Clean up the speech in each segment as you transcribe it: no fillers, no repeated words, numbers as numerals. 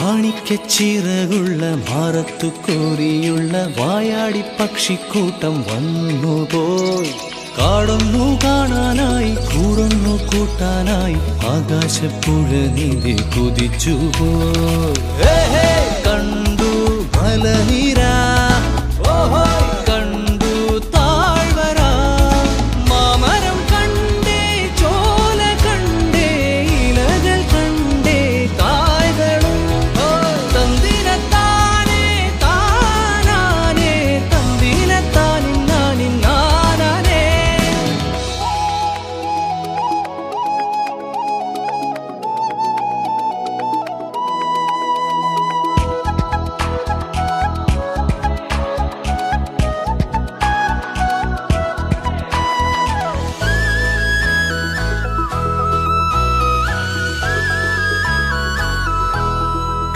മാണിക്കച്ചിറകുള്ള മാറത്തു കോരിയുള്ള വായാടി പക്ഷിക്കൂട്ടം വന്നുപോയി. കാടൊന്നു കാണാനായി കൂടൊന്നു കൂട്ടാനായി ആകാശപ്പുഴ നീന്തി കുതിച്ചുപോയി. കണ്ടു മലനിര, കണ്ടു താഴ്വര, മാമരം കണ്ടേ, ചോല കണ്ടേ, ഇലകൾ കണ്ടേ, കായ്കളും തന്തിനത്താനേ താനാനേ, തന്തിനത്താനിന്നാനിന്നാനേ.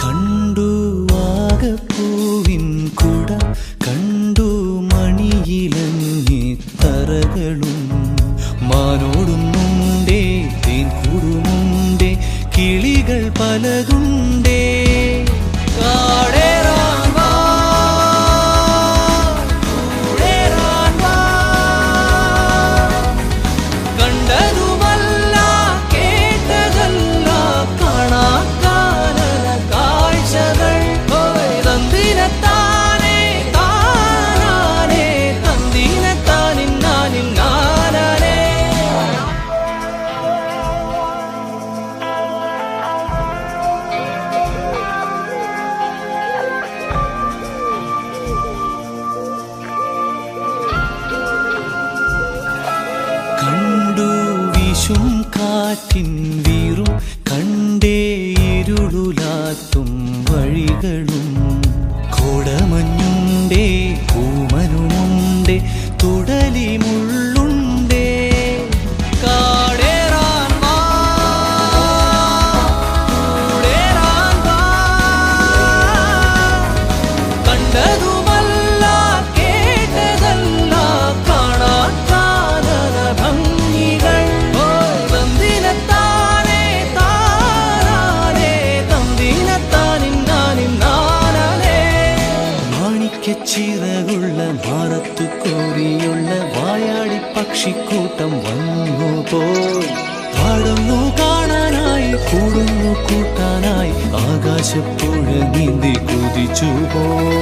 കണ്ടു വാഗപ്പൂവിൻ കുട, കണ്ടു മണിയിലങ്ങി തറകളും, മാനോടുന്നുണ്ടേ തേൻകൂടുമുണ്ടേ, കിളികൾ പലതുണ്ടേ. കാടേറാൻ വാ, കൂടേറാൻ വാ, കണ്ടതുമല്ല കേട്ടതല്ല കാണാക്കാനല കാഴ്ചകൾ. തന്തിനത്താനേ താനാനേ, തന്തിനത്താനിന്നാനിന്നാനേ. കണ്ടു വീശും കാറ്റിൻ വീറും, കണ്ടേ ഇരുളുലാത്തും വഴികളും, കോടമഞ്ഞുണ്ടേ പൂമനുമുണ്ടേ, തുടലി മുള്ളുണ്ടേ. കാടേറാൻ വാ, കൂടേറാൻ വാ, കണ്ടതുമല്ല കേട്ടതല്ല കാണാക്കാനല ഭംഗികൾ. തന്തിനത്താനേ താനാനേ, തന്തിനത്താനിന്നാനിന്നാനേ. മാണിക്കച്ചിറകുള്ള മാറത്തു കോരിയുള്ള വായാടി പക്ഷിക്കൂട്ടം വന്നുപോയി. പാടുന്നു കാണാനായി കൂടുന്നു കൂട്ടാനായി ആകാശപ്പുഴ നീന്തി കുതിച്ചുപോയി.